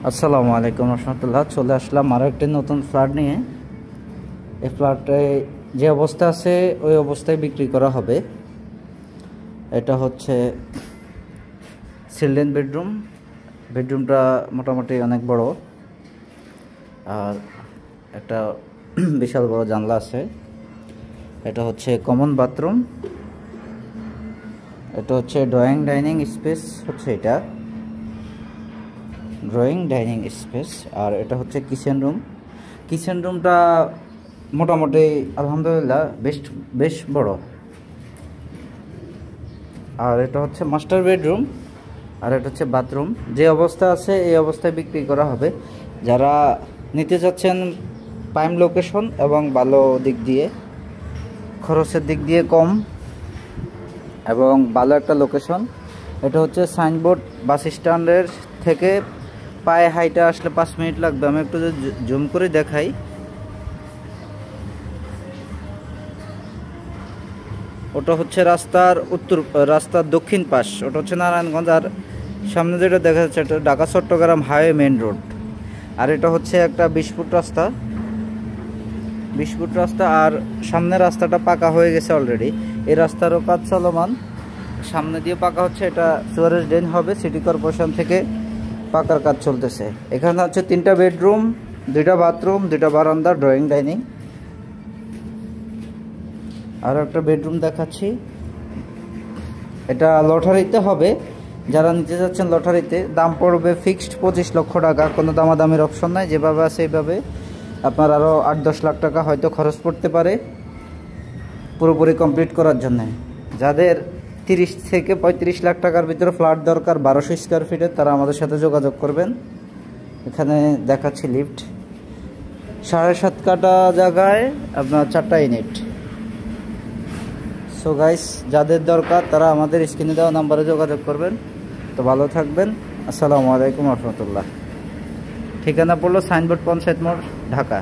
আসসালামু আলাইকুম রহমতুল্লাহ। চলে আসলাম আরও একটি নতুন ফ্ল্যাট নিয়ে। এই ফ্ল্যাটে যে অবস্থা আছে ওই অবস্থায় বিক্রি করা হবে। এটা হচ্ছে চিলড্রেন বেডরুম। বেডরুমটা মোটামুটি অনেক বড়, আর একটা বিশাল বড় জানলা আছে। এটা হচ্ছে কমন বাথরুম। এটা হচ্ছে ড্রয়িং ডাইনিং স্পেস, হচ্ছে এটা ড্রয়িং ডাইনিং স্পেস। আর এটা হচ্ছে কিচেন রুম। কিচেন রুমটা মোটামুটি আলহামদুলিল্লাহ বেশ বড়। আর এটা হচ্ছে মাস্টার বেডরুম, আর এটা হচ্ছে বাথরুম। যে অবস্থা আছে এই অবস্থায় বিক্রি করা হবে। যারা নিতে চাচ্ছেন প্রাইম লোকেশন এবং ভালো দিক দিয়ে, খরচের দিক দিয়ে কম এবং ভালো একটা লোকেশন। এটা হচ্ছে সাইনবোর্ড বাস স্ট্যান্ডের থেকে পায়ে হাইটে আসলে 5 মিনিট লাগবে। আমি একটু জুম করে দেখাই। ওটা হচ্ছে রাস্তার দক্ষিণ পাশ, ওটা হচ্ছে নারায়ণগঞ্জ। আর সামনে যেটা দেখা যাচ্ছে এটা Dhaka Chattogram highway main road. আর এটা হচ্ছে একটা 20 ফুট রাস্তা। আর সামনের রাস্তাটা পাকা হয়ে গেছে অলরেডি। এই রাস্তারও কাজ চলমান, সামনে দিয়ে পাকা হচ্ছে। এটা সুয়ারেজ ড্রেন হবে, সিটি কর্পোরেশন থেকে পাকার কাজ চলতেছে। এখানে হচ্ছে 3টা বেডরুম, 2টা বাথরুম, 2টা বারান্দা, ড্রয়িং ডাইনিং। আর একটা বেডরুম দেখাচ্ছি। এটা লটারিতে হবে। যারা নিতে যাচ্ছেন লটারিতে, দাম পড়বে ফিক্সড 25 লক্ষ টাকা। কোনো দামাদামির অপশন নাই, যেভাবে আছে এইভাবে। আপনার আরও 8-10 লাখ টাকা হয়তো খরচ পড়তে পারে পুরোপুরি কমপ্লিট করার জন্য। যাদের 30 থেকে 35 লাখ টাকার ভিতরে ফ্ল্যাট দরকার 1200 স্কোয়ার ফিটের, তারা আমাদের সাথে যোগাযোগ করবেন। এখানে দেখাচ্ছি লিফট 7.5 কাঠা জায়গায় আপনার 4টা ইউনিট। সো গাইস, যাদের দরকার তারা আমাদের স্ক্রিনে দেওয়া নাম্বারে যোগাযোগ করবেন। তো ভালো থাকবেন। আসসালামু আলাইকুম রহমতুল্লাহ। ঠিকানা পড়লো সাইনবোর্ড, পঞ্চায়েত মোড়, ঢাকা।